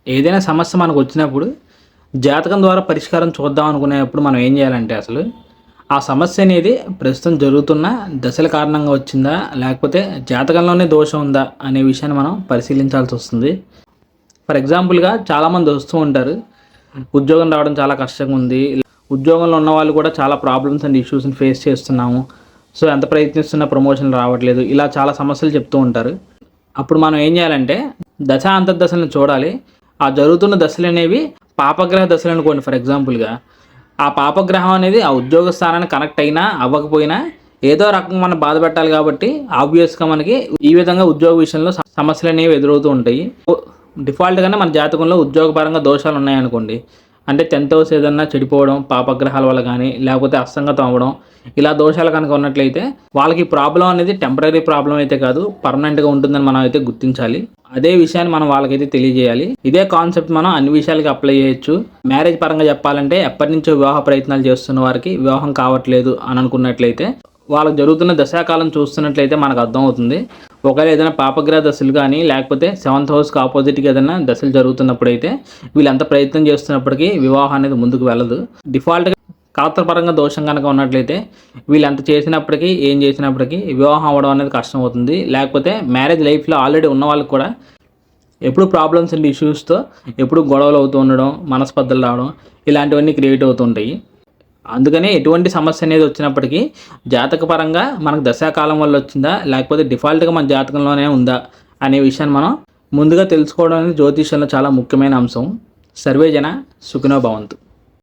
ఏదైనా సమస్య మనకు వచ్చినప్పుడు జాతకం ద్వారా పరిష్కారం చూద్దాం అనుకునేప్పుడు మనం ఏం చేయాలంటే అసలు ఆ సమస్య అనేది ప్రస్తుతం జరుగుతున్న దశల కారణంగా వచ్చిందా లేకపోతే జాతకంలోనే దోషం ఉందా అనే విషయాన్ని మనం పరిశీలించాల్సి వస్తుంది. ఫర్ ఎగ్జాంపుల్గా చాలామంది వస్తూ ఉంటారు, ఉద్యోగం రావడం చాలా కష్టంగా ఉంది, ఉద్యోగంలో ఉన్న వాళ్ళు కూడా చాలా ప్రాబ్లమ్స్ అండ్ ఇష్యూస్ని ఫేస్ చేస్తున్నాము, సో ఎంత ప్రయత్నిస్తున్నా ప్రమోషన్ రావట్లేదు, ఇలా చాలా సమస్యలు చెప్తూ ఉంటారు. అప్పుడు మనం ఏం చేయాలంటే దశ అంతర్దశలను చూడాలి. ఆ జరుగుతున్న దశలు అనేవి పాపగ్రహ దశలు అనుకోండి. ఫర్ ఎగ్జాంపుల్గా ఆ పాపగ్రహం అనేది ఆ ఉద్యోగ స్థానాన్ని కనెక్ట్ అయినా అవ్వకపోయినా ఏదో రకంగా మనం బాధ పెట్టాలి కాబట్టి ఆబ్వియస్గా మనకి ఈ విధంగా ఉద్యోగ విషయంలో సమస్యలు అనేవి ఎదురవుతూ ఉంటాయి. డిఫాల్ట్గానే మన జాతకంలో ఉద్యోగపరంగా దోషాలు ఉన్నాయనుకోండి, అంటే 10th హౌస్ ఏదన్నా చెడిపోవడం పాపగ్రహాల వల్ల కానీ లేకపోతే అసంగతం అవ్వడం, ఇలా దోషాలు కనుక ఉన్నట్లయితే వాళ్ళకి ప్రాబ్లం అనేది టెంపరీ ప్రాబ్లం అయితే కాదు, పర్మనెంట్గా ఉంటుందని మనం అయితే గుర్తించాలి. అదే విషయాన్ని మనం వాళ్ళకైతే తెలియజేయాలి. ఇదే కాన్సెప్ట్ మనం అన్ని విషయాలకి అప్లై చేయొచ్చు. మ్యారేజ్ పరంగా చెప్పాలంటే ఎప్పటి నుంచో వివాహ ప్రయత్నాలు చేస్తున్న వారికి వివాహం కావట్లేదు అని అనుకున్నట్లయితే వాళ్ళకి జరుగుతున్న దశాకాలం చూస్తున్నట్లయితే మనకు అర్థమవుతుంది. ఒకవేళ ఏదైనా పాపగ్రహ దశలు కానీ లేకపోతే 7th హౌస్కి ఆపోజిట్గా ఏదైనా దశలు జరుగుతున్నప్పుడు అయితే వీళ్ళంత ప్రయత్నం చేస్తున్నప్పటికీ వివాహం అనేది ముందుకు వెళ్ళదు. డిఫాల్ట్గా కలత్రపరంగా దోషం కనుక ఉన్నట్లయితే వీళ్ళు ఎంత చేసినప్పటికీ ఏం చేసినప్పటికీ వివాహం అవ్వడం అనేది కష్టం అవుతుంది. లేకపోతే మ్యారేజ్ లైఫ్లో ఆల్రెడీ ఉన్న వాళ్ళకి కూడా ఎప్పుడు ప్రాబ్లమ్స్ అండ్ ఇష్యూస్తో ఎప్పుడు గొడవలు అవుతూ ఉండడం, మనస్పర్ధలు రావడం, ఇలాంటివన్నీ క్రియేట్ అవుతుంటాయి. అందుకనే ఎటువంటి సమస్య అనేది వచ్చినప్పటికీ జాతకపరంగా మనకు దశాకాలం వల్ల వచ్చిందా లేకపోతే డిఫాల్ట్గా మన జాతకంలోనే ఉందా అనే విషయాన్ని మనం ముందుగా తెలుసుకోవడం అనేది జ్యోతిష్యంలో చాలా ముఖ్యమైన అంశం. సర్వేజన సుఖినో భవంతు.